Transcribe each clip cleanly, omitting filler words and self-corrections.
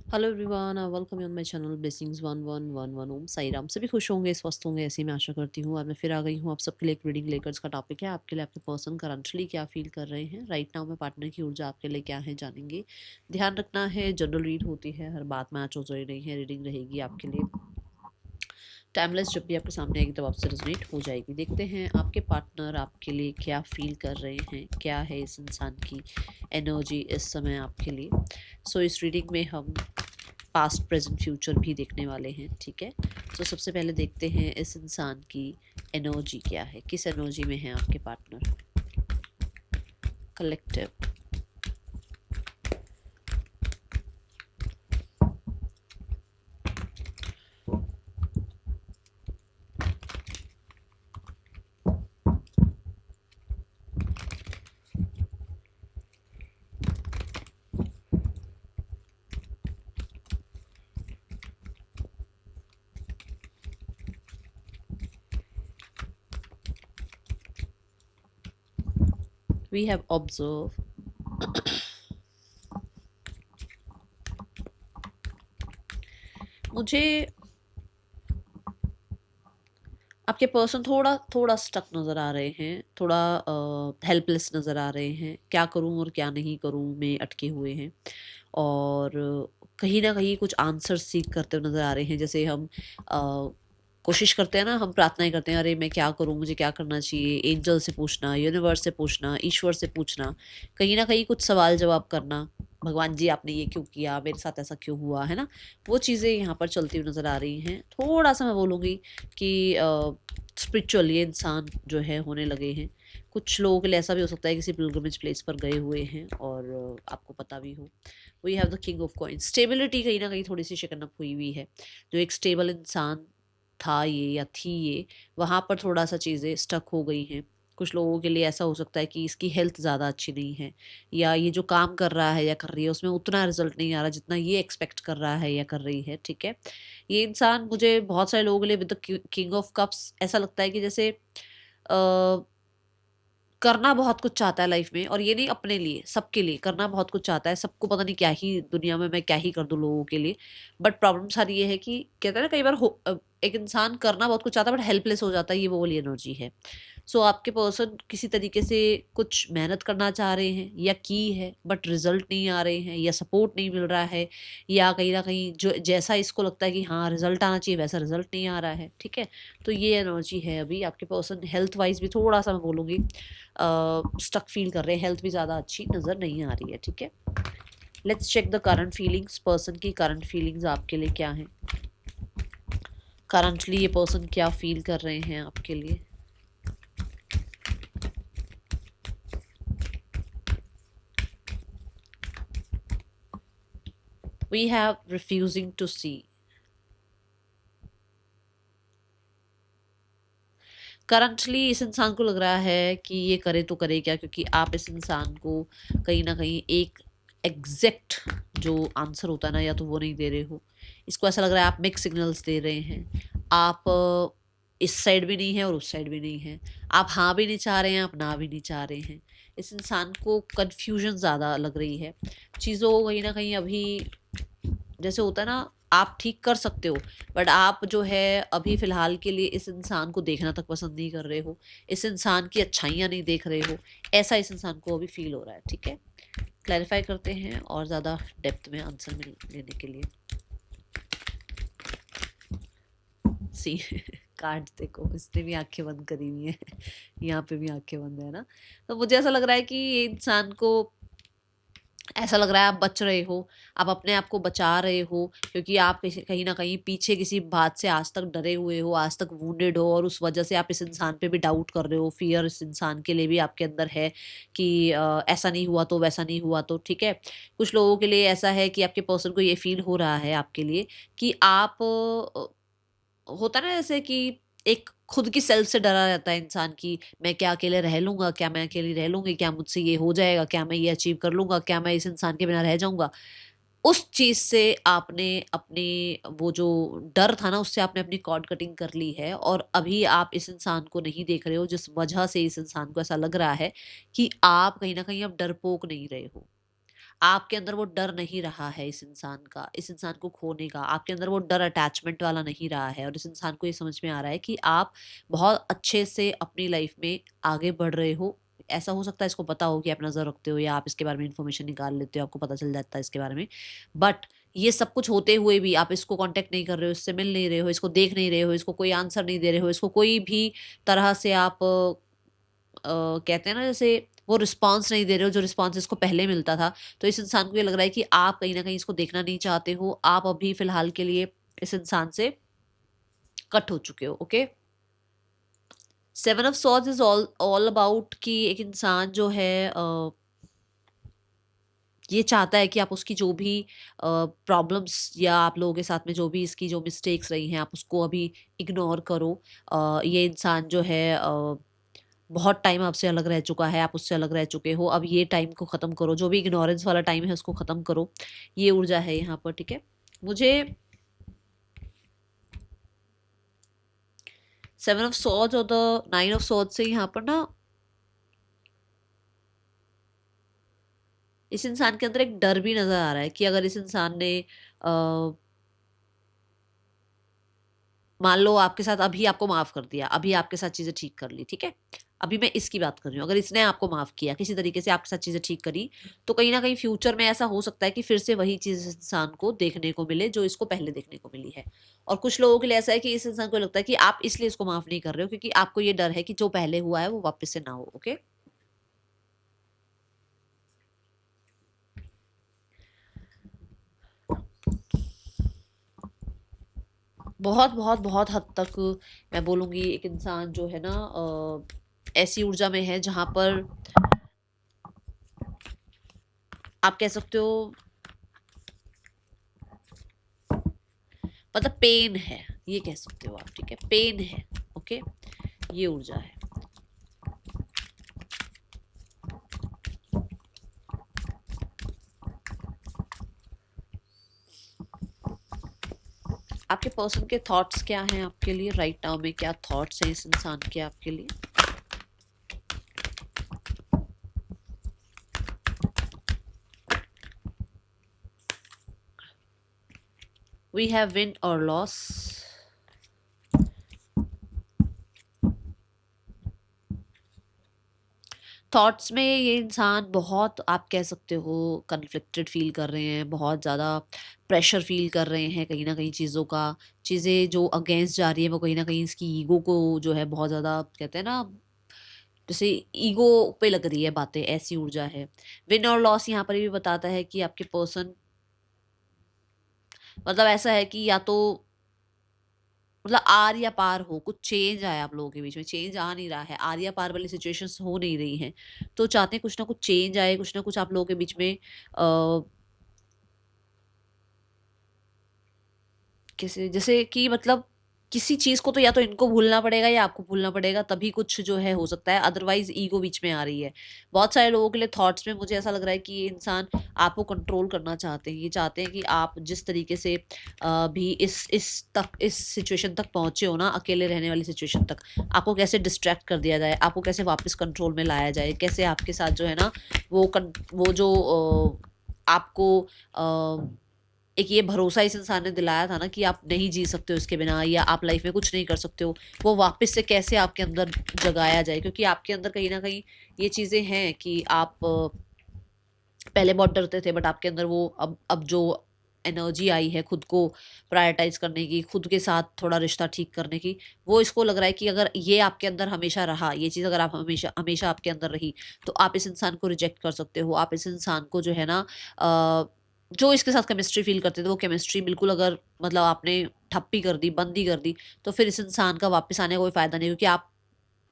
Hello everyone, welcome on my channel blessings 1111 ओम साई राम। सभी खुश होंगे, स्वस्थ होंगे, ऐसे ही मैं आशा करती हूँ। आज मैं फिर आ गई हूँ आप सबके लिए एक रीडिंग लेकर। इसका टॉपिक है आपके लिए आपके पर्सन करंटली क्या फील कर रहे हैं राइट नाउ में। पार्टनर की ऊर्जा आपके लिए क्या है जानेंगे। ध्यान रखना है, जनरल रीड होती है, हर बात मैच हो जाए नहीं है। रीडिंग रहेगी आपके लिए टाइमलेस, जब भी आपके सामने आएगी तब आपसे रेजोनेट हो जाएगी। देखते हैं आपके पार्टनर आपके लिए क्या फील कर रहे हैं, क्या है इस इंसान की एनर्जी इस समय आपके लिए। इस रीडिंग में हम पास्ट प्रेजेंट फ्यूचर भी देखने वाले हैं, ठीक है। सबसे पहले देखते हैं इस इंसान की एनर्जी क्या है, किस एनर्जी में है आपके partner. Collective, we have observe, मुझे आपके पर्सन थोड़ा थोड़ा स्टक नज़र आ रहे हैं, थोड़ा हेल्पलेस नज़र आ रहे हैं। क्या करूं और क्या नहीं करूं में अटके हुए हैं, और कहीं ना कहीं कुछ आंसर सीख करते हुए नज़र आ रहे हैं। जैसे हम कोशिश करते हैं ना, हम प्रार्थनाएं करते हैं, अरे मैं क्या करूं, मुझे क्या करना चाहिए। एंजल से पूछना, यूनिवर्स से पूछना, ईश्वर से पूछना, कहीं ना कहीं कुछ सवाल जवाब करना। भगवान जी आपने ये क्यों किया, मेरे साथ ऐसा क्यों हुआ, है ना। वो चीज़ें यहाँ पर चलती हुई नज़र आ रही हैं। थोड़ा सा मैं बोलूँगी कि स्पिरिचुअल ये इंसान जो है होने लगे हैं। कुछ लोगों के लिए ऐसा भी हो सकता है किसी पिलग्रिमेज प्लेस पर गए हुए हैं और आपको पता भी हो। We have the king of coins. Stability कहीं ना कहीं थोड़ी सी शेकन अप हुई हुई है। जो एक स्टेबल इंसान था ये या थी ये, वहाँ पर थोड़ा सा चीज़ें स्टक हो गई हैं। कुछ लोगों के लिए ऐसा हो सकता है कि इसकी हेल्थ ज़्यादा अच्छी नहीं है, या ये जो काम कर रहा है या कर रही है उसमें उतना रिजल्ट नहीं आ रहा जितना ये एक्सपेक्ट कर रहा है या कर रही है, ठीक है। ये इंसान मुझे बहुत सारे लोगों के लिए with the king of cups ऐसा लगता है कि जैसे करना बहुत कुछ चाहता है लाइफ में, और ये नहीं अपने लिए, सबके लिए करना बहुत कुछ चाहता है। सबको पता नहीं क्या ही दुनिया में मैं क्या ही कर दूं लोगों के लिए। बट प्रॉब्लम सारी ये है कि कहते हैं ना, कई बार एक इंसान करना बहुत कुछ चाहता है बट हेल्पलेस हो जाता है। ये वो वाली एनर्जी है। आपके पर्सन किसी तरीके से कुछ मेहनत करना चाह रहे हैं या की है, बट रिजल्ट नहीं आ रहे हैं, या सपोर्ट नहीं मिल रहा है, या कहीं ना कहीं जो जैसा इसको लगता है कि हाँ रिजल्ट आना चाहिए वैसा रिजल्ट नहीं आ रहा है, ठीक है। तो ये एनर्जी है अभी आपके पर्सन। हेल्थ वाइज भी थोड़ा सा मैं बोलूँगी स्टक फील कर रहे हैं, हेल्थ भी ज़्यादा अच्छी नज़र नहीं आ रही है, ठीक है। Let's check the current feelings. Person की करंट फीलिंग्स आपके लिए क्या हैं। करंटली ये पर्सन क्या फील कर रहे हैं आपके लिए। We have refusing to see. Currently इस इंसान को लग रहा है कि ये करे तो करे क्या, क्योंकि आप इस इंसान को कहीं ना कहीं एक एग्जैक्ट जो आंसर होता है ना, या तो वो नहीं दे रहे हो। इसको ऐसा लग रहा है आप मिक्स सिग्नल्स दे रहे हैं। आप इस साइड भी नहीं है और उस साइड भी नहीं है। आप हाँ भी नहीं चाह रहे हैं, आप ना भी नहीं चाह रहे हैं। इस इंसान को कन्फ्यूजन ज़्यादा लग रही है। चीज़ों को कहीं ना कहीं अभी जैसे होता है ना, आप ठीक कर सकते हो, बट आप जो है अभी फ़िलहाल के लिए इस इंसान को देखना तक पसंद नहीं कर रहे हो। इस इंसान की अच्छाइयाँ नहीं देख रहे हो। ऐसा इस इंसान को अभी फ़ील हो रहा है, ठीक है। क्लैरिफाई करते हैं और ज़्यादा डेप्थ में आंसर मिल लेने के लिए। सी कार्ड देखो, इसने भी आंखें बंद करी हुई है। यहाँ पे भी आंखें बंद है ना। तो मुझे ऐसा लग रहा है कि ये इंसान को ऐसा लग रहा है आप बच रहे हो, आप अपने आप को बचा रहे हो, क्योंकि आप कहीं ना कहीं पीछे किसी बात से आज तक डरे हुए हो, आज तक वुंडेड हो, और उस वजह से आप इस इंसान पे भी डाउट कर रहे हो। फियर इस इंसान के लिए भी आपके अंदर है कि ऐसा नहीं हुआ तो वैसा नहीं हुआ तो, ठीक है। कुछ लोगों के लिए ऐसा है कि आपके पर्सन को ये फील हो रहा है आपके लिए कि आप होता है ना जैसे कि एक खुद की सेल्फ से डरा रहता है इंसान की, मैं क्या अकेले रह लूँगा? क्या मैं अकेली रह लूँगी? क्या मुझसे ये हो जाएगा? क्या मैं ये अचीव कर लूँगा? क्या मैं इस इंसान के बिना रह जाऊँगा? उस चीज़ से आपने अपने वो जो डर था ना, उससे आपने अपनी कॉर्ड कटिंग कर ली है, और अभी आप इस इंसान को नहीं देख रहे हो, जिस वजह से इस इंसान को ऐसा लग रहा है कि आप कहीं न कहीं अब डरपोक नहीं रहे हो। आपके अंदर वो डर नहीं रहा है इस इंसान का, इस इंसान को खोने का, आपके अंदर वो डर अटैचमेंट वाला नहीं रहा है, और इस इंसान को ये समझ में आ रहा है कि आप बहुत अच्छे से अपनी लाइफ में आगे बढ़ रहे हो। ऐसा हो सकता है इसको पता हो कि आप नज़र रखते हो, या आप इसके बारे में इन्फॉर्मेशन निकाल लेते हो, आपको पता चल जाता है इसके बारे में। बट ये सब कुछ होते हुए भी आप इसको कांटेक्ट नहीं कर रहे हो, इससे मिल नहीं रहे हो, इसको देख नहीं रहे हो, इसको कोई आंसर नहीं दे रहे हो, इसको कोई भी तरह से आप कहते हैं ना, जैसे वो रिस्पॉन्स नहीं दे रहे हो जो रिस्पॉन्स इसको पहले मिलता था। तो इस इंसान को ये लग रहा है कि आप कहीं ना कहीं इसको देखना नहीं चाहते हो, आप अभी फिलहाल के लिए इस इंसान से कट हो चुके हो। Okay, 7 of swords is all about कि एक इंसान जो है ये चाहता है कि आप उसकी जो भी प्रॉब्लम्स या आप लोगों के साथ में जो भी इसकी जो मिस्टेक्स रही हैं आप उसको अभी इग्नोर करो। ये इंसान जो है बहुत टाइम आपसे अलग रह चुका है, आप उससे अलग रह चुके हो, अब ये टाइम को ख़त्म करो, जो भी इग्नोरेंस वाला टाइम है उसको ख़त्म करो। ये ऊर्जा है यहाँ पर, ठीक है। मुझे 7 ऑफ सॉर्ड्स और द 9 ऑफ सॉर्ड्स से यहाँ पर ना इस इंसान के अंदर एक डर भी नजर आ रहा है कि अगर इस इंसान ने मान लो आपके साथ अभी आपको माफ कर दिया, अभी आपके साथ चीजें ठीक कर ली, ठीक है, अभी मैं इसकी बात कर रही हूँ, अगर इसने आपको माफ किया किसी तरीके से आपके साथ चीजें ठीक करी, तो कहीं ना कहीं फ्यूचर में ऐसा हो सकता है कि फिर से वही चीज इस इंसान को देखने को मिले जो इसको पहले देखने को मिली है। और कुछ लोगों के लिए ऐसा है कि इस इंसान को लगता है कि आप इसलिए इसको माफ नहीं कर रहे हो क्योंकि आपको ये डर है कि जो पहले हुआ है वो वापस से ना हो। ओके, बहुत बहुत बहुत हद तक मैं बोलूँगी एक इंसान जो है ना ऐसी ऊर्जा में है जहाँ पर आप कह सकते हो मतलब पेन है, ये कह सकते हो आप, ठीक है, पेन है। ओके, ये ऊर्जा है। आपके पर्सन के थॉट्स क्या हैं आपके लिए राइट नाउ में, क्या थॉट्स हैं इस इंसान के आपके लिए? We have win or loss. Thoughts में ये इंसान बहुत आप कह सकते हो कन्फ्लिक्टेड फील कर रहे हैं, बहुत ज़्यादा प्रेशर फील कर रहे हैं कहीं ना कहीं चीज़ों का, चीज़ें जो अगेंस्ट जा रही है वो कहीं ना कहीं इसकी ईगो को जो है बहुत ज़्यादा कहते हैं ना, जैसे ईगो पे लग रही है बातें, ऐसी ऊर्जा है। विन और लॉस यहाँ पर भी बताता है कि आपके पर्सन मतलब ऐसा है कि या तो मतलब आर या पार हो, कुछ चेंज आया आप लोगों के बीच में, चेंज आ नहीं रहा है, आर या पार वाली सिचुएशंस हो नहीं रही हैं, तो चाहते हैं कुछ ना कुछ चेंज आए, कुछ ना कुछ आप लोगों के बीच में कैसे जैसे कि मतलब किसी चीज़ को तो या तो इनको भूलना पड़ेगा या आपको भूलना पड़ेगा, तभी कुछ जो है हो सकता है, अदरवाइज ईगो बीच में आ रही है। बहुत सारे लोगों के लिए थॉट्स में मुझे ऐसा लग रहा है कि ये इंसान आपको कंट्रोल करना चाहते हैं, ये चाहते हैं कि आप जिस तरीके से भी इस सिचुएशन तक पहुंचे हो ना, अकेले रहने वाली सिचुएशन तक, आपको कैसे डिस्ट्रैक्ट कर दिया जाए, आपको कैसे वापस कंट्रोल में लाया जाए, कैसे आपके साथ जो है ना वो जो आपको एक ये भरोसा इस इंसान ने दिलाया था ना कि आप नहीं जी सकते हो इसके बिना, या आप लाइफ में कुछ नहीं कर सकते हो, वो वापस से कैसे आपके अंदर जगाया जाए, क्योंकि आपके अंदर कहीं ना कहीं ये चीज़ें हैं कि आप पहले बहुत डरते थे, बट आपके अंदर वो अब जो एनर्जी आई है खुद को प्रायोरिटाइज करने की, खुद के साथ थोड़ा रिश्ता ठीक करने की, वो इसको लग रहा है कि अगर ये आपके अंदर हमेशा रहा, ये चीज़ अगर आप हमेशा हमेशा आपके अंदर रही, तो आप इस इंसान को रिजेक्ट कर सकते हो, आप इस इंसान को जो है ना जो इसके साथ केमिस्ट्री फील करते थे वो केमिस्ट्री बिल्कुल अगर मतलब आपने ठप्पी कर दी, बंदी कर दी, तो फिर इस इंसान का वापस आने का कोई फ़ायदा नहीं, क्योंकि आप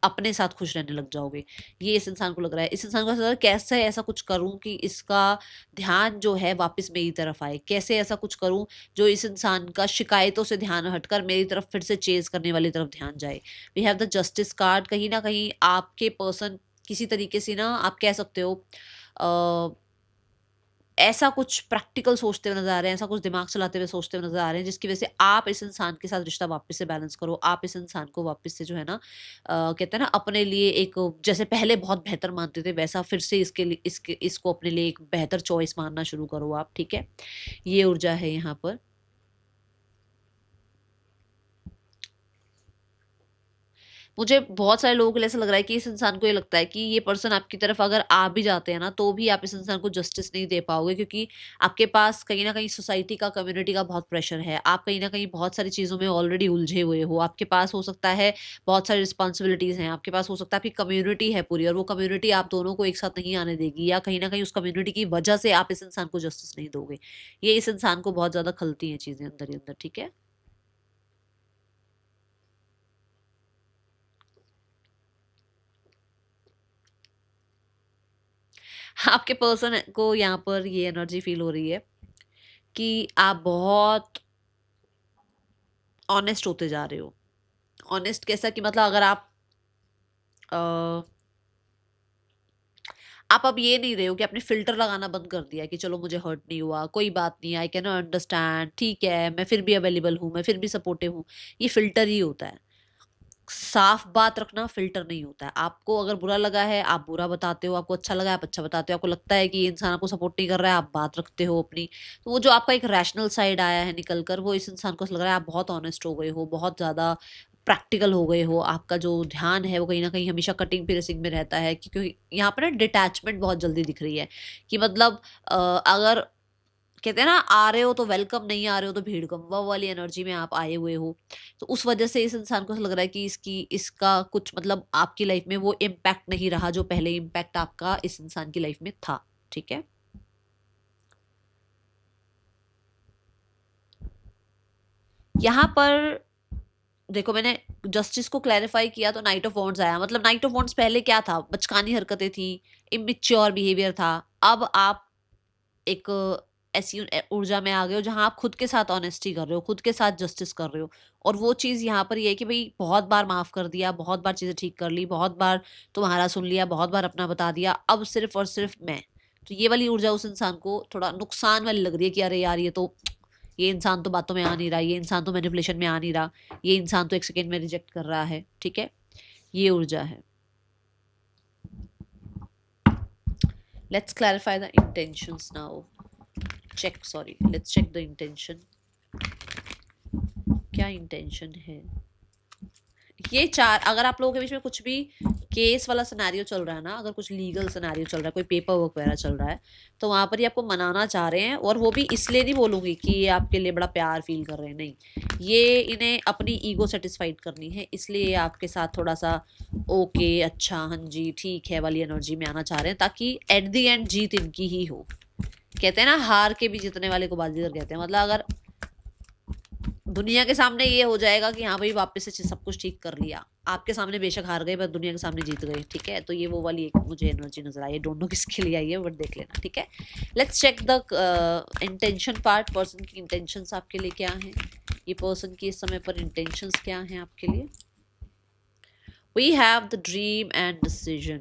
अपने साथ खुश रहने लग जाओगे। ये इस इंसान को लग रहा है। इस इंसान को ऐसा लग रहा है कैसे ऐसा कुछ करूँ कि इसका ध्यान जो है वापस मेरी तरफ आए? कैसे ऐसा कुछ करूँ जो इस इंसान का शिकायतों से ध्यान हटकर मेरी तरफ फिर से चेज़ करने वाली तरफ ध्यान जाए? We have the justice card. कहीं न कहीं आपके पर्सन किसी तरीके से ना आप कह सकते हो ऐसा कुछ प्रैक्टिकल सोचते हुए नज़र आ रहे हैं, ऐसा कुछ दिमाग चलाते हुए सोचते हुए नज़र आ रहे हैं, जिसकी वजह से आप इस इंसान के साथ रिश्ता वापस से बैलेंस करो। आप इस इंसान को वापस से जो है ना कहते हैं ना अपने लिए एक, जैसे पहले बहुत बेहतर मानते थे वैसा फिर से इसको अपने लिए एक बेहतर चॉइस मानना शुरू करो आप, ठीक है? ये ऊर्जा है यहाँ पर। मुझे बहुत सारे लोगों के लिए ऐसा लग रहा है कि इस इंसान को ये लगता है कि ये पर्सन आपकी तरफ अगर आ भी जाते हैं ना, तो भी आप इस इंसान को जस्टिस नहीं दे पाओगे, क्योंकि आपके पास कहीं न कहीं सोसाइटी का, कम्युनिटी का बहुत प्रेशर है। आप कहीं न कहीं बहुत सारी चीज़ों में ऑलरेडी उलझे हुए हो। आपके पास हो सकता है बहुत सारी रिस्पॉन्सिबिलिटीज़ हैं, आपके पास हो सकता है आपकी कम्युनिटी है पूरी, और वो कम्युनिटी आप दोनों को एक साथ नहीं आने देगी, या कहीं न कहीं उस कम्युनिटी की वजह से आप इस इंसान को जस्टिस नहीं दोगे। ये इस इंसान को बहुत ज़्यादा खलती हैं चीज़ें अंदर ही अंदर, ठीक है? आपके पर्सन को यहाँ पर ये एनर्जी फील हो रही है कि आप बहुत ऑनेस्ट होते जा रहे हो। ऑनेस्ट कैसा कि मतलब अगर अ, आप अब ये नहीं रहे हो कि आपने फ़िल्टर लगाना बंद कर दिया है कि चलो मुझे हर्ट नहीं हुआ, कोई बात नहीं, आई कैन अंडरस्टैंड, ठीक है, मैं फिर भी अवेलेबल हूँ, मैं फिर भी सपोर्टिव हूँ। ये फ़िल्टर ही होता है। साफ बात रखना फ़िल्टर नहीं होता है। आपको अगर बुरा लगा है, आप बुरा बताते हो, आपको अच्छा लगा है, आप अच्छा बताते हो, आपको लगता है कि ये इंसान आपको सपोर्ट नहीं कर रहा है, आप बात रखते हो अपनी। तो वो जो आपका एक रैशनल साइड आया है निकल कर, वो इस इंसान को ऐसा लग रहा है आप बहुत ऑनेस्ट हो गए हो, बहुत ज़्यादा प्रैक्टिकल हो गए हो। आपका जो ध्यान है वो कहीं न कहीं हमेशा कटिंग फिनिशिंग में रहता है, क्योंकि यहाँ पे ना डिटैचमेंट बहुत जल्दी दिख रही है कि मतलब अगर कहते हैं ना आ रहे हो तो वेलकम, नहीं आ रहे हो तो भीड़ कम, वो वाली एनर्जी में आप आए हुए हो। तो उस वजह से इस इंसान को ऐसा लग रहा है कि इसका कुछ मतलब आपकी लाइफ में वो इम्पैक्ट नहीं रहा जो पहले इम्पैक्ट आपका इस इंसान की लाइफ में था, ठीक है? यहाँ पर देखो, मैंने जस्टिस को क्लैरिफाई किया तो नाइट ऑफ वॉन्ड्स आया। मतलब नाइट ऑफ वॉन्ड्स पहले क्या था? बचकानी हरकतें थी, इमेच्योर बिहेवियर था। अब आप एक ऐसी ऊर्जा में आ गए हो जहाँ आप खुद के साथ ऑनेस्टी कर रहे हो, खुद के साथ जस्टिस कर रहे हो, और वो चीज़ यहाँ पर ये है कि भई बहुत बार माफ़ कर दिया, बहुत बार चीज़ें ठीक कर ली, बहुत बार तुम्हारा सुन लिया, बहुत बार अपना बता दिया, अब सिर्फ़ और सिर्फ़ मैं। तो ये वाली ऊर्जा उस इंसान को थोड़ा नुकसान वाली लग रही है कि अरे यार, ये इंसान तो बातों में आ नहीं रहा, ये इंसान तो मैनिपुलेशन में आ नहीं रहा, ये इंसान तो 1 सेकंड में रिजेक्ट कर रहा है, ठीक है? ये ऊर्जा है। Let's clarify the intentions now. Let's check the intention. क्या इंटेंशन है? ये 4, अगर आप लोगों के बीच में कुछ भी केस वाला सिनेरियो चल रहा है ना, अगर कुछ लीगल सिनेरियो चल रहा है, कोई पेपर वर्क वगैरह चल रहा है, तो वहाँ पर ये आपको मनाना चाह रहे हैं, और वो भी इसलिए नहीं बोलूँगी कि ये आपके लिए बड़ा प्यार फ़ील कर रहे हैं, नहीं। ये इन्हें अपनी ईगो सैटिस्फाइड करनी है, इसलिए ये आपके साथ थोड़ा-सा ओके, अच्छा, हाँ जी, ठीक है वाली एनर्जी में आना चाह रहे हैं, ताकि एट द एंड जीत इनकी ही हो। कहते हैं ना, हार के भी जीतने वाले को बाजीगर कहते हैं। मतलब अगर दुनिया के सामने ये हो जाएगा कि हाँ भाई वापस से सब कुछ ठीक कर लिया, आपके सामने बेशक हार गए पर दुनिया के सामने जीत गए, ठीक है? तो ये वो वाली एक मुझे एनर्जी नजर आई है। डोंट नो किसके लिए आई है, बट देख लेना, ठीक है? Let's check the intention part. Person की इंटेंशंस आपके लिए क्या हैं? ये पर्सन की इस समय पर इंटेंशंस क्या हैं आपके लिए? We have the dream and decision,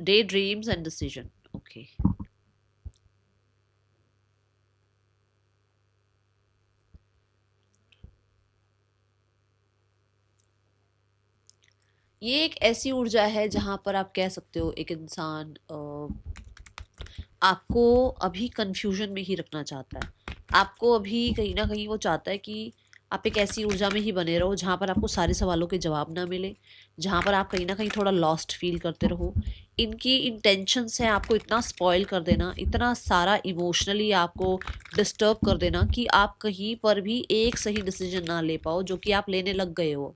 the dreams and decision, okay. ये एक ऐसी ऊर्जा है जहाँ पर आप कह सकते हो एक इंसान आपको अभी कंफ्यूजन में ही रखना चाहता है। आपको अभी कहीं न कहीं वो चाहता है कि आप एक ऐसी ऊर्जा में ही बने रहो जहाँ पर आपको सारे सवालों के जवाब ना मिले, जहाँ पर आप कहीं न कहीं थोड़ा लॉस्ट फ़ील करते रहो। इनकी इंटेंशंस हैं आपको इतना स्पॉइल कर देना, इतना सारा इमोशनली आपको डिस्टर्ब कर देना कि आप कहीं पर भी एक सही डिसीज़न ना ले पाओ, जो कि आप लेने लग गए हो।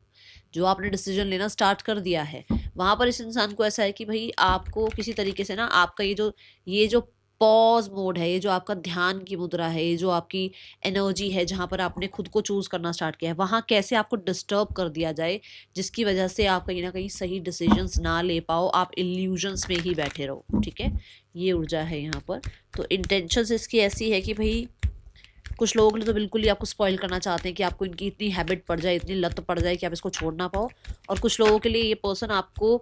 जो आपने डिसीजन लेना स्टार्ट कर दिया है, वहाँ पर इस इंसान को ऐसा है कि भई आपको किसी तरीके से ना आपका ये जो पॉज़ मोड है, ये जो आपका ध्यान की मुद्रा है, ये जो आपकी एनर्जी है जहाँ पर आपने खुद को चूज़ करना स्टार्ट किया है, वहाँ कैसे आपको डिस्टर्ब कर दिया जाए, जिसकी वजह से आप कहीं न कहीं सही डिसीजंस ना ले पाओ, आप इल्यूजन्स में ही बैठे रहो, ठीक है? ये ऊर्जा है यहाँ पर। तो इंटेंशंस इसकी ऐसी है कि भई कुछ लोगों के लिए तो बिल्कुल ही आपको स्पॉइल करना चाहते हैं कि आपको इनकी इतनी हैबिट पड़ जाए, इतनी लत पड़ जाए कि आप इसको छोड़ ना पाओ, और कुछ लोगों के लिए ये पर्सन आपको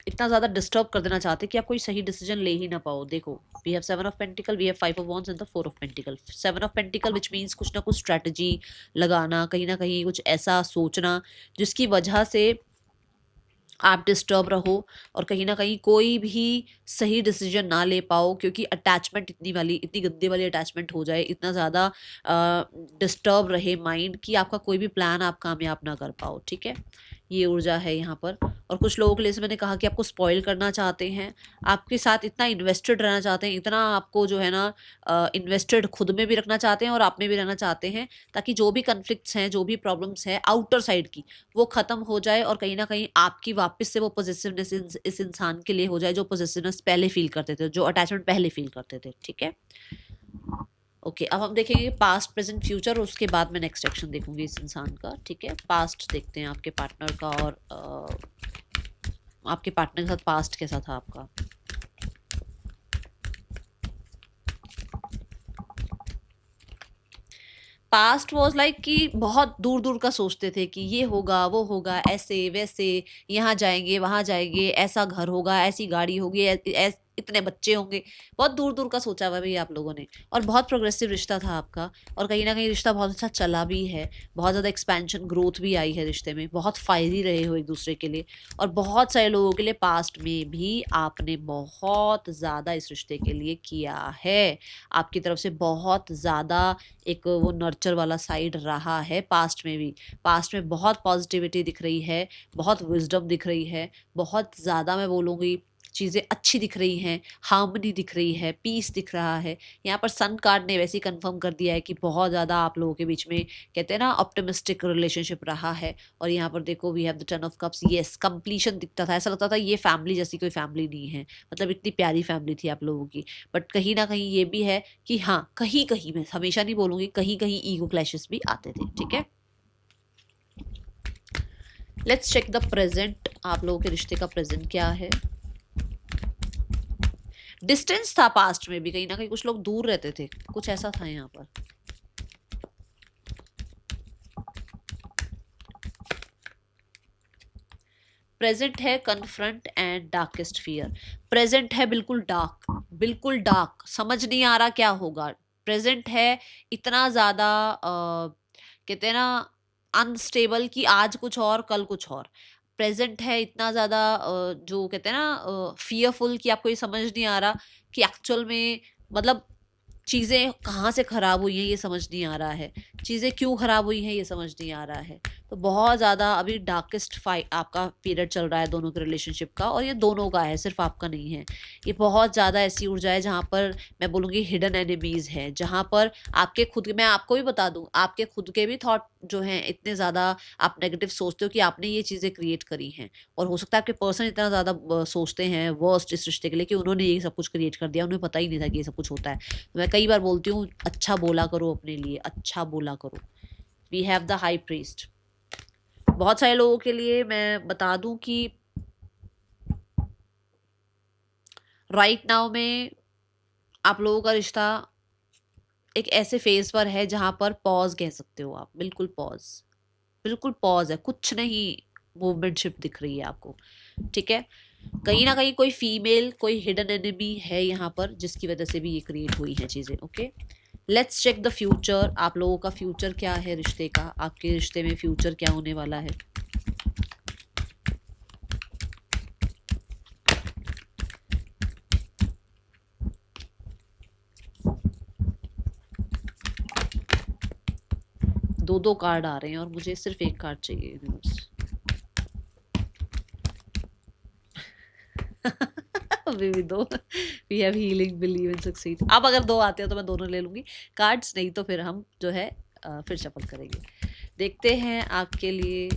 इतना ज़्यादा डिस्टर्ब कर देना चाहते हैं कि आप कोई सही डिसीजन ले ही ना पाओ। देखो, we have 7 of pentacle, we have 5 of wands and the 4 of pentacle. 7 of pentacle which means कुछ ना कुछ स्ट्रैटेजी लगाना, कहीं ना कहीं कुछ ऐसा सोचना जिसकी वजह से आप डिस्टर्ब रहो और कहीं ना कहीं कोई भी सही डिसीजन ना ले पाओ, क्योंकि अटैचमेंट इतनी गंदे वाली अटैचमेंट हो जाए, इतना ज़्यादा डिस्टर्ब रहे माइंड कि आपका कोई भी प्लान आप कामयाब ना कर पाओ। ठीक है, ये ऊर्जा है यहाँ पर। और कुछ लोगों के लिए, जैसे मैंने कहा कि आपको स्पॉइल करना चाहते हैं, आपके साथ इतना इन्वेस्टेड रहना चाहते हैं, इतना आपको जो है ना इन्वेस्टेड खुद में भी रखना चाहते हैं और आप में भी रहना चाहते हैं, ताकि जो भी कन्फ्लिक्ट्स हैं, जो भी प्रॉब्लम्स हैं आउटर साइड की, वो ख़त्म हो जाए और कहीं ना कहीं आपकी वापस से वो पॉजिटिवनेस इस इंसान के लिए हो जाए जो पॉजिटिवनेस पहले फील करते थे, जो अटैचमेंट पहले फील करते थे। ठीक है, ओके, अब हम देखेंगे पास्ट, प्रेजेंट, फ्यूचर और उसके बाद मैं नेक्स्ट सेक्शन देखूंगी इस इंसान का। ठीक है, पास्ट देखते हैं आपके पार्टनर का, और आपके पार्टनर के साथ पास्ट कैसा था आपका। पास्ट वॉज लाइक कि बहुत दूर दूर का सोचते थे कि ये होगा, वो होगा, ऐसे वैसे, यहाँ जाएंगे, वहाँ जाएंगे, ऐसा घर होगा, ऐसी गाड़ी होगी, इतने बच्चे होंगे। बहुत दूर दूर का सोचा हुआ भैया आप लोगों ने, और बहुत प्रोग्रेसिव रिश्ता था आपका, और कहीं ना कहीं रिश्ता बहुत अच्छा चला भी है, बहुत ज़्यादा एक्सपेंशन, ग्रोथ भी आई है रिश्ते में, बहुत फायदी रहे हो एक दूसरे के लिए। और बहुत सारे लोगों के लिए पास्ट में भी आपने बहुत ज़्यादा इस रिश्ते के लिए किया है, आपकी तरफ से बहुत ज़्यादा एक वो नर्चर वाला साइड रहा है पास्ट में भी। पास्ट में बहुत पॉजिटिविटी दिख रही है, बहुत विजडम दिख रही है, बहुत ज़्यादा मैं बोलूँगी चीज़ें अच्छी दिख रही हैं, हार्मनी दिख रही है, पीस दिख रहा है। यहाँ पर सन कार्ड ने वैसे ही कंफर्म कर दिया है कि बहुत ज़्यादा आप लोगों के बीच में, कहते हैं ना, ऑप्टिमिस्टिक रिलेशनशिप रहा है। और यहाँ पर देखो, we have the 10 of cups. Yes, completion दिखता था, ऐसा लगता था ये फैमिली जैसी कोई फैमिली नहीं है, मतलब इतनी प्यारी फैमिली थी आप लोगों की। बट कहीं ना कहीं ये भी है कि हाँ, कहीं कहीं, मैं हमेशा नहीं बोलूँगी, कहीं कहीं ईगो क्लैशेस भी आते थे। ठीक है, लेट्स चेक द प्रेजेंट। आप लोगों के रिश्ते का प्रेजेंट क्या है। डिस्टेंस था पास्ट में भी, कहीं ना कहीं कुछ लोग दूर रहते थे, कुछ ऐसा था यहाँ पर। प्रेजेंट है confront and darkest fear. Present है बिल्कुल डार्क, बिल्कुल डार्क, समझ नहीं आ रहा क्या होगा। प्रेजेंट है इतना ज़्यादा कहते हैं ना अनस्टेबल, कि आज कुछ और कल कुछ और। प्रेजेंट है इतना ज़्यादा जो कहते हैं ना फियरफुल, कि आपको ये समझ नहीं आ रहा कि एक्चुअल में, मतलब चीज़ें कहाँ से ख़राब हुई हैं ये समझ नहीं आ रहा है, चीज़ें क्यों ख़राब हुई हैं ये समझ नहीं आ रहा है। तो बहुत ज़्यादा अभी डार्केस्ट आपका पीरियड चल रहा है दोनों के रिलेशनशिप का, और ये दोनों का है, सिर्फ आपका नहीं है। ये बहुत ज़्यादा ऐसी ऊर्जा है जहाँ पर मैं बोलूँगी हिडन एनिमीज़ है, जहाँ पर आपके खुद, मैं आपको भी बता दूँ, आपके खुद के भी थॉट जो हैं इतने ज़्यादा आप नेगेटिव सोचते हो कि आपने ये चीज़ें क्रिएट करी हैं। और हो सकता है आपके पर्सन इतना ज़्यादा सोचते हैं वर्स्ट इस रिश्ते के लिए कि उन्होंने ये सब कुछ क्रिएट कर दिया, उन्हें पता ही नहीं था कि ये सब कुछ होता है। तो मैं कई बार बोलती हूँ, अच्छा बोला करो अपने लिए, अच्छा बोला करो। We have the high priest. बहुत सारे लोगों के लिए मैं बता दूं कि राइट नाउ में आप लोगों का रिश्ता एक ऐसे फेज पर है जहां पर पॉज कह सकते हो आप, बिल्कुल पॉज, बिल्कुल पॉज है, कुछ नहीं मूवमेंटशिप दिख रही है आपको। ठीक है, कहीं ना कहीं कोई फीमेल, कोई हिडन एनिमी है यहाँ पर, जिसकी वजह से भी ये क्रिएट हुई हैं चीज़ें। Okay, let's check the future. आप लोगों का फ्यूचर क्या है रिश्ते का, आपके रिश्ते में फ्यूचर क्या होने वाला है। दो दो कार्ड आ रहे हैं और मुझे सिर्फ एक कार्ड चाहिए यूनिवर्स। अभी भी दो। We have healing, believe in, succeed. अब अगर दो आते हैं तो मैं दोनों ले लूंगी कार्ड्स, नहीं तो फिर हम जो है फिर शफल करेंगे। देखते हैं आपके लिए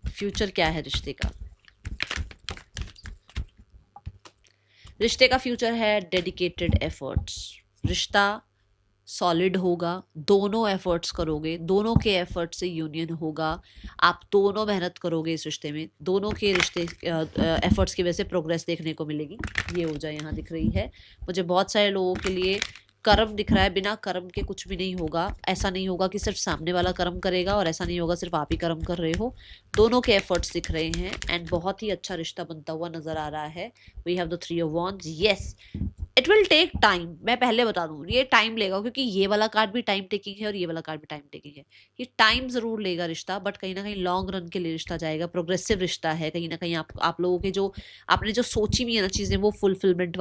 फ्यूचर क्या है रिश्ते का। रिश्ते का फ्यूचर है डेडिकेटेड एफर्ट्स। रिश्ता सॉलिड होगा, दोनों एफर्ट्स करोगे, दोनों के एफर्ट से यूनियन होगा, आप दोनों मेहनत करोगे इस रिश्ते में, दोनों के रिश्ते एफर्ट्स की वजह से प्रोग्रेस देखने को मिलेगी। ये ऊर्जा यहाँ दिख रही है मुझे बहुत सारे लोगों के लिए। कर्म दिख रहा है, बिना कर्म के कुछ भी नहीं होगा। ऐसा नहीं होगा कि सिर्फ सामने वाला कर्म करेगा और ऐसा नहीं होगा सिर्फ आप ही कर्म कर रहे हो, दोनों के एफर्ट्स दिख रहे हैं एंड बहुत ही अच्छा रिश्ता बनता हुआ नजर आ रहा है। We have the 3 of wands। Yes, it will take time, मैं पहले बता दूं ये टाइम लेगा, क्योंकि ये वाला कार्ड भी टाइम टेकिंग है और ये वाला कार्ड भी टाइम टेकिंग है। ये टाइम जरूर लेगा रिश्ता, बट कहीं ना कहीं लॉन्ग रन के लिए रिश्ता जाएगा, प्रोग्रेसिव रिश्ता है। कहीं ना कहीं आप लोगों के जो आपने जो सोची हुई है ना चीजें, वो फुलफिलमेंट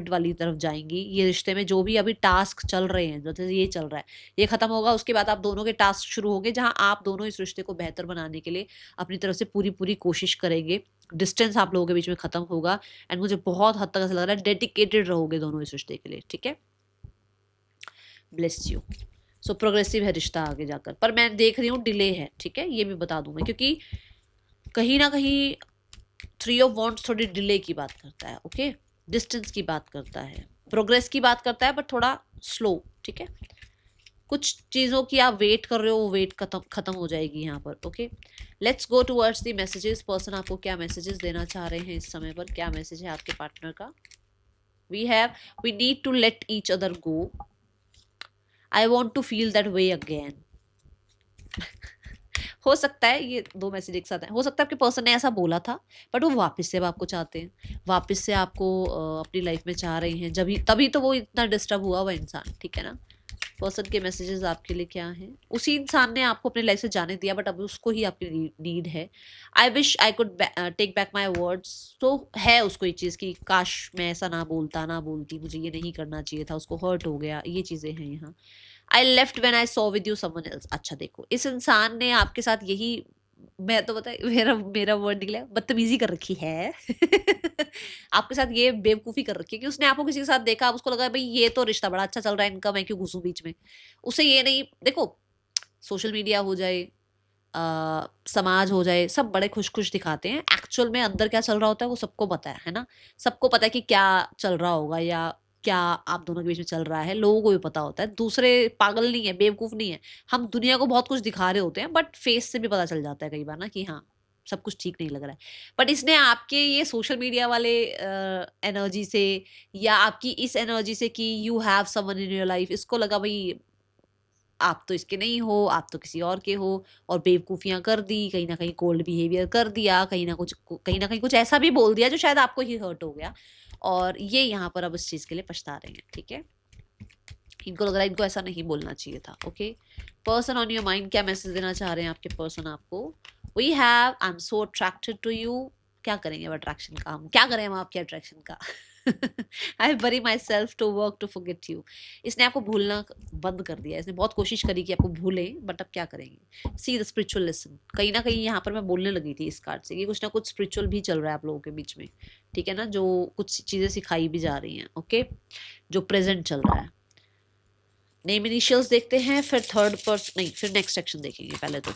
वाली तरफ जाएंगी। ये रिश्ते में जो भी अभी टास्क चल रहे हैं, जैसे ये चल रहा है, ये खत्म होगा, उसके बाद आप दोनों के टास्क शुरू होंगे, जहां आप दोनों इस रिश्ते को बेहतर बनाने के लिए अपनी तरफ से पूरी पूरी कोशिश करेंगे। डिस्टेंस आप लोगों के बीच में खत्म होगा एंड मुझे बहुत हद तक ऐसा लग रहा है डेडिकेटेड रहोगे दोनों इस रिश्ते के लिए, ठीक है। Bless you. सो प्रोग्रेसिव है रिश्ता आगे जाकर, पर मैं देख रही हूँ डिले है, ठीक है, ये भी बता दूं मैं, क्योंकि कहीं ना कहीं 3 ऑफ wands थोड़ी डिले की बात करता है, ओके, डिस्टेंस की बात करता है, प्रोग्रेस की बात करता है, बट थोड़ा स्लो, ठीक है। कुछ चीज़ों की आप वेट कर रहे हो, वो वेट खत्म हो जाएगी यहाँ पर, okay. Let's go towards the messages. Person आपको क्या मैसेजेस देना चाह रहे हैं इस समय पर, क्या मैसेज है आपके पार्टनर का। We need to let each other go, I want to feel that way again. हो सकता है ये 2 मैसेज एक साथ हैं, हो सकता है आपके पर्सन ने ऐसा बोला था, बट वो वापस से अब आपको चाहते हैं, वापस से आपको अपनी लाइफ में चाह रहे हैं, जब तभी तो वो इतना डिस्टर्ब हुआ हुआ इंसान, ठीक है ना। पर्सन के मैसेजेस आपके लिए क्या हैं। उसी इंसान ने आपको अपनी लाइफ से जाने दिया, बट अब उसको ही आपकी नीड है। I wish I could take back my words. तो है उसको ये चीज़ की काश मैं ऐसा ना बोलती, मुझे ये नहीं करना चाहिए था, उसको हर्ट हो गया, ये चीज़ें हैं यहाँ। I left when I saw with you someone else. अच्छा देखो, इस इंसान ने आपके साथ यही, मैं तो पता है मेरा वर्ड निकला, बदतमीजी कर रखी है। आपके साथ ये बेवकूफी कर रखी है कि उसने आपको किसी के साथ देखा, अब उसको लगा भाई ये तो रिश्ता बड़ा अच्छा चल रहा है इनका, मैं क्यों घुसूं बीच में। उसे ये नहीं, देखो सोशल मीडिया हो जाए, समाज हो जाए, सब बड़े खुश खुश दिखाते हैं, एक्चुअल में अंदर क्या चल रहा होता है वो सबको पता है ना। सबको पता है कि क्या चल रहा होगा या क्या आप दोनों के बीच में चल रहा है, लोगों को भी पता होता है। दूसरे पागल नहीं है, बेवकूफ नहीं है। हम दुनिया को बहुत कुछ दिखा रहे होते हैं, बट फेस से भी पता चल जाता है कई बार ना कि हाँ सब कुछ ठीक नहीं लग रहा है। बट इसने आपके ये सोशल मीडिया वाले एनर्जी से या आपकी इस एनर्जी से कि you have someone in your life, इसको लगा भाई आप तो इसके नहीं हो, आप तो किसी और के हो, और बेवकूफ़ियाँ कर दी, कहीं न कहीं कोल्ड बिहेवियर कर दिया, कहीं न कहीं कुछ ऐसा भी बोल दिया जो शायद आपको ही हर्ट हो गया, और ये यहाँ पर अब इस चीज़ के लिए पछता रहे हैं, ठीक है। इनको लग रहा है इनको ऐसा नहीं बोलना चाहिए था, okay. Person on your mind क्या मैसेज देना चाह रहे हैं आपके पर्सन आपको। We have I am so attracted to you. क्या करेंगे अब अट्रैक्शन का, हम क्या करें हम आपके अट्रैक्शन का। I bury myself to work to forget you. इसने आपको भूलना बंद कर दिया, इसने बहुत कोशिश करी कि आपको भूलें, बट अब क्या करेंगे। सी द स्पिरिचुअल लेसन, कहीं ना कहीं यहाँ पर मैं बोलने लगी थी इस कार्ड से कि कुछ ना कुछ स्पिरिचुअल भी चल रहा है आप लोगों के बीच में, ठीक है ना, जो कुछ चीज़ें सिखाई भी जा रही हैं, ओके, जो प्रेजेंट चल रहा है। नेम इनिशियल्स देखते हैं, फिर थर्ड पर्सन नहीं, फिर नेक्स्ट सेक्शन देखेंगे। पहले तो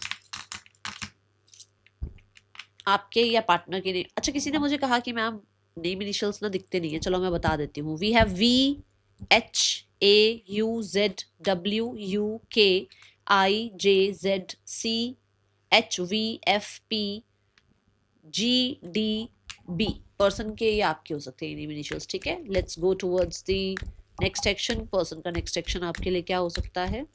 आपके या पार्टनर के नेम। अच्छा, किसी ने मुझे कहा कि मैम नेम इनिशियल्स ना दिखते नहीं है, चलो मैं बता देती हूँ। We have VHAUZWUKIJZCHVFPGDB। पर्सन के ये आपके हो सकते हैं नेम इनिशियल्स, ठीक है। Let's go towards the next section. Person का नेक्स्ट सेक्शन आपके लिए क्या हो सकता है।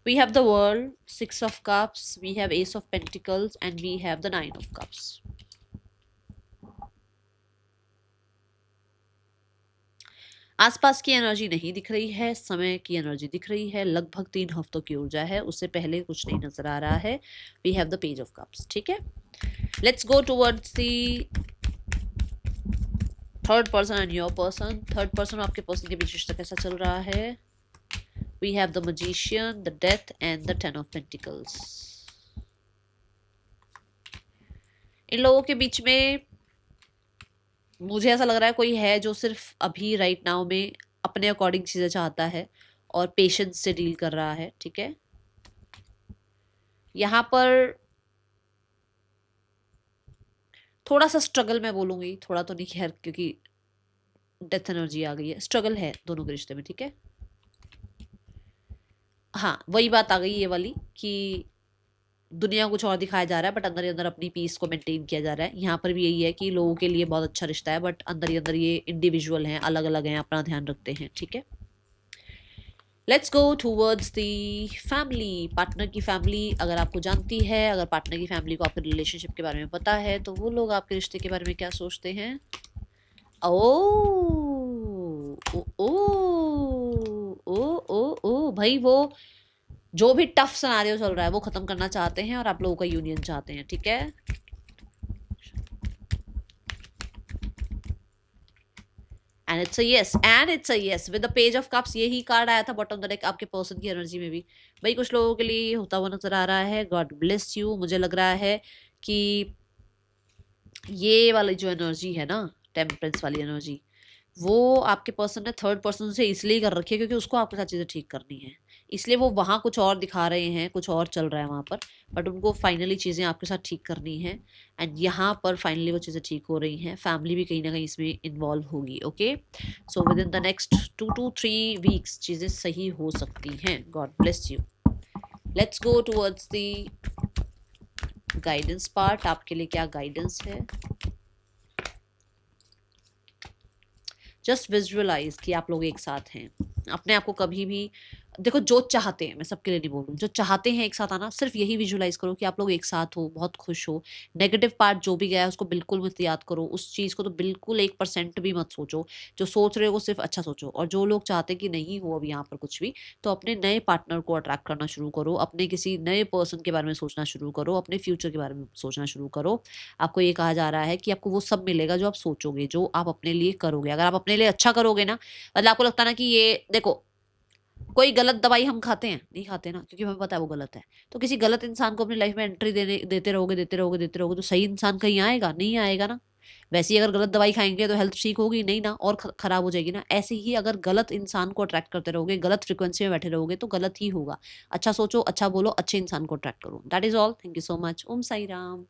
We have the World, 6 of Cups, we have Ace of Pentacles, and we have the 9 of Cups. आसपास की एनर्जी नहीं दिख रही है, समय की एनर्जी दिख रही है, लगभग 3 हफ्तों की ऊर्जा है, उससे पहले कुछ नहीं नजर आ रहा है। We have the page of cups, ठीक है। Let's go towards the third person and your person. Third person आपके पर्सन के बीच रिश्ता कैसा चल रहा है। We have the Magician, the Death, and the 10 of Pentacles. इन लोगों के बीच में मुझे ऐसा लग रहा है कोई है जो सिर्फ अभी राइट नाउ में अपने अकॉर्डिंग चीज़ें चाहता है और पेशेंस से डील कर रहा है, ठीक है। यहाँ पर थोड़ा सा स्ट्रगल मैं बोलूँगी, थोड़ा तो नहीं खैर, क्योंकि डेथ एनर्जी आ गई है, स्ट्रगल है दोनों के रिश्ते में, ठीक है। हाँ, वही बात आ गई ये वाली कि दुनिया को कुछ और दिखाया जा रहा है बट अंदर ही अंदर अपनी पीस को मेंटेन किया जा रहा है। यहाँ पर भी यही है कि लोगों के लिए बहुत अच्छा रिश्ता है बट अंदर ही अंदर ये इंडिविजुअल हैं, अलग अलग हैं, अपना ध्यान रखते हैं, ठीक है। Let's go towards the family. Partner की फैमिली अगर आपको जानती है, अगर पार्टनर की फैमिली को आपके रिलेशनशिप के बारे में पता है, तो वो लोग आपके रिश्ते के बारे में क्या सोचते हैं। ओ ओ ओ ओ ओ ओ भाई, वो जो भी टफ सिनेरियो चल रहा है वो खत्म करना चाहते हैं और आप लोगों का यूनियन चाहते हैं, ठीक है। And it's a yes, and it's a yes with the page of cups. यही कार्ड आया था बॉटम ऑफ द डेक आपके पर्सन की एनर्जी में भी। भाई कुछ लोगों के लिए होता हुआ नजर आ रहा है। God bless you. मुझे लग रहा है कि ये वाली जो एनर्जी है ना, टेम्परेंस वाली एनर्जी, वो आपके पर्सन ने थर्ड पर्सन से इसलिए कर रखी है क्योंकि उसको आपके साथ चीज़ें ठीक करनी है, इसलिए वो वहाँ कुछ और दिखा रहे हैं, कुछ और चल रहा है वहाँ पर, बट उनको फाइनली चीज़ें आपके साथ ठीक करनी है। एंड यहाँ पर फाइनली वो चीज़ें ठीक हो रही हैं। फैमिली भी कहीं ना कहीं इसमें इन्वॉल्व होगी। Okay, so with in the next 2 to 3 weeks चीज़ें सही हो सकती हैं। God bless you. Let's go towards the guidance part. आपके लिए क्या गाइडेंस है। जस्ट विजुअलाइज कि आप लोग एक साथ हैं। अपने आप को कभी भी देखो, जो चाहते हैं, मैं सबके लिए नहीं बोल रही हूँ, जो चाहते हैं एक साथ आना, सिर्फ यही विजुअलाइज करो कि आप लोग एक साथ हो, बहुत खुश हो। नेगेटिव पार्ट जो भी गया है उसको बिल्कुल मत याद करो, उस चीज़ को तो बिल्कुल 1% भी मत सोचो। जो सोच रहे हो वो सिर्फ अच्छा सोचो। और जो लोग चाहते हैं कि नहीं हो अभी यहाँ पर कुछ भी, तो अपने नए पार्टनर को अट्रैक्ट करना शुरू करो, अपने किसी नए पर्सन के बारे में सोचना शुरू करो, अपने फ्यूचर के बारे में सोचना शुरू करो। आपको ये कहा जा रहा है कि आपको वो सब मिलेगा जो आप सोचोगे, जो आप अपने लिए करोगे। अगर आप अपने लिए अच्छा करोगे ना, मतलब आपको लगता है ना कि ये देखो, कोई गलत दवाई हम खाते हैं, नहीं खाते ना, क्योंकि हमें पता है वो गलत है। तो किसी गलत इंसान को अपनी लाइफ में एंट्री देते रहोगे तो सही इंसान कहीं आएगा, नहीं आएगा ना। वैसे ही अगर गलत दवाई खाएंगे तो हेल्थ ठीक होगी नहीं ना, और खराब हो जाएगी ना। ऐसे ही अगर गलत इंसान को अट्रैक्ट करते रहोगे, गलत फ्रिक्वेंसी में बैठे रहोगे, तो गलत ही होगा। अच्छा सोचो, अच्छा बोलो, अच्छे इंसान को अट्रैक्ट करो। That is all. Thank you so much. Om Sai Ram.